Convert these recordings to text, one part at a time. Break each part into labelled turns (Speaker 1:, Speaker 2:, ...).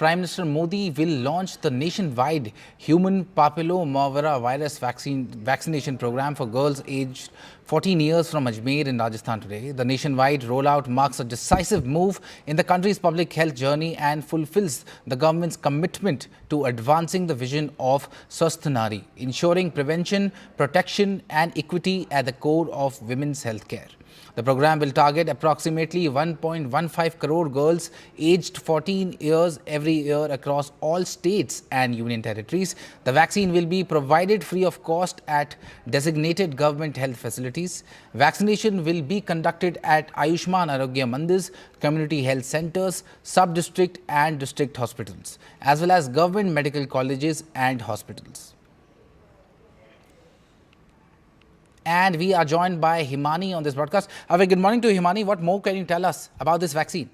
Speaker 1: Prime Minister Modi will launch the nationwide human papillomavirus vaccination program for girls aged 14 years from Ajmer in Rajasthan today. The nationwide rollout marks a decisive move in the country's public health journey and fulfills the government's commitment to advancing the vision of Swasth Nari, ensuring prevention, protection and equity at the core of women's healthcare. The program will target approximately 1.15 crore girls aged 14 years every year across all states and union territories. The vaccine will be provided free of cost at designated government health facilities. Vaccination will be conducted at Ayushman Arogya Mandirs, community health centers, sub-district and district hospitals, as well as government medical colleges and hospitals. And we are joined by Himani on this broadcast. A very good morning to Himani. What more can you tell us about this vaccine?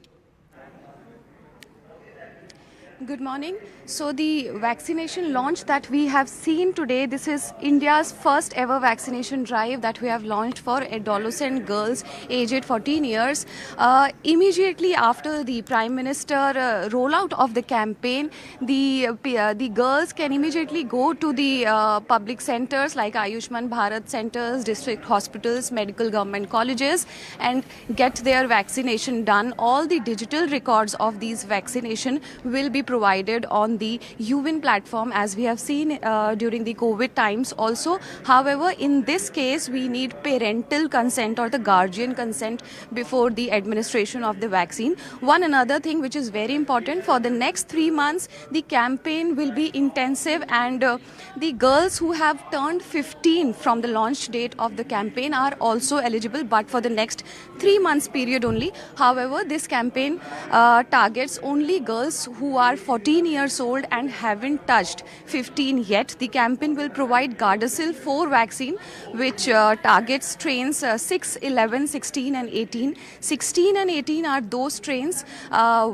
Speaker 2: Good morning. So the vaccination launch that we have seen today, this is India's first ever vaccination drive that we have launched for adolescent girls aged 14 years. Immediately after the Prime Minister rollout of the campaign, the girls can immediately go to the public centers like Ayushman Bharat centers, district hospitals, medical government colleges and get their vaccination done. All the digital records of these vaccination will be provided on the UWIN platform, as we have seen during the COVID times also. However, in this case, we need parental consent or the guardian consent before the administration of the vaccine. One another thing which is very important, for the next 3 months, the campaign will be intensive and the girls who have turned 15 from the launch date of the campaign are also eligible, but for the next 3 months period only. However, this campaign targets only girls who are 14 years old and haven't touched 15 yet. The campaign will provide Gardasil 4 vaccine, which targets strains 6, 11, 16 and 18. 16 and 18 are those strains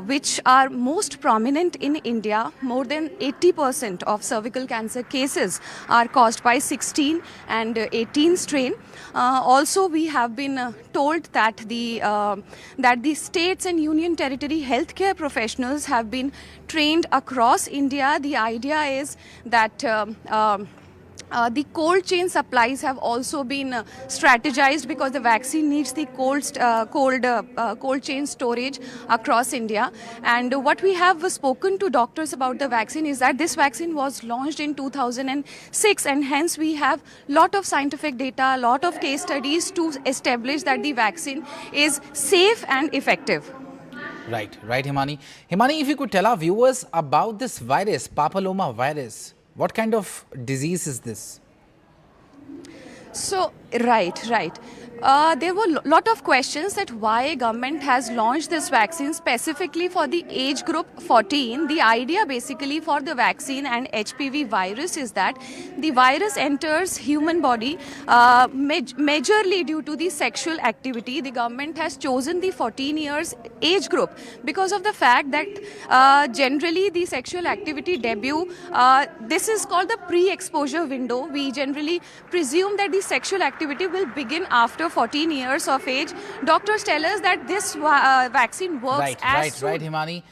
Speaker 2: which are most prominent in India. More than 80% of cervical cancer cases are caused by 16 and 18 strain. Also, we have been told that the states and union territory healthcare professionals have been trained across India. The idea is that the cold chain supplies have also been strategized because the vaccine needs the cold chain storage across India. And what we have spoken to doctors about the vaccine is that this vaccine was launched in 2006 and hence we have lot of scientific data, lot of case studies to establish that the vaccine is safe and effective.
Speaker 1: Right, Himani. Himani, if you could tell our viewers about this virus, papilloma virus, what kind of disease is this?
Speaker 2: So, right. There were a lot of questions that why government has launched this vaccine specifically for the age group 14. The idea basically for the vaccine and HPV virus is that the virus enters human body majorly due to the sexual activity. The government has chosen the 14 years age group because of the fact that generally the sexual activity debut, this is called the pre-exposure window. We generally presume that the sexual activity will begin after 14 years of age. Doctors tell us that this vaccine works
Speaker 1: Right, Himani.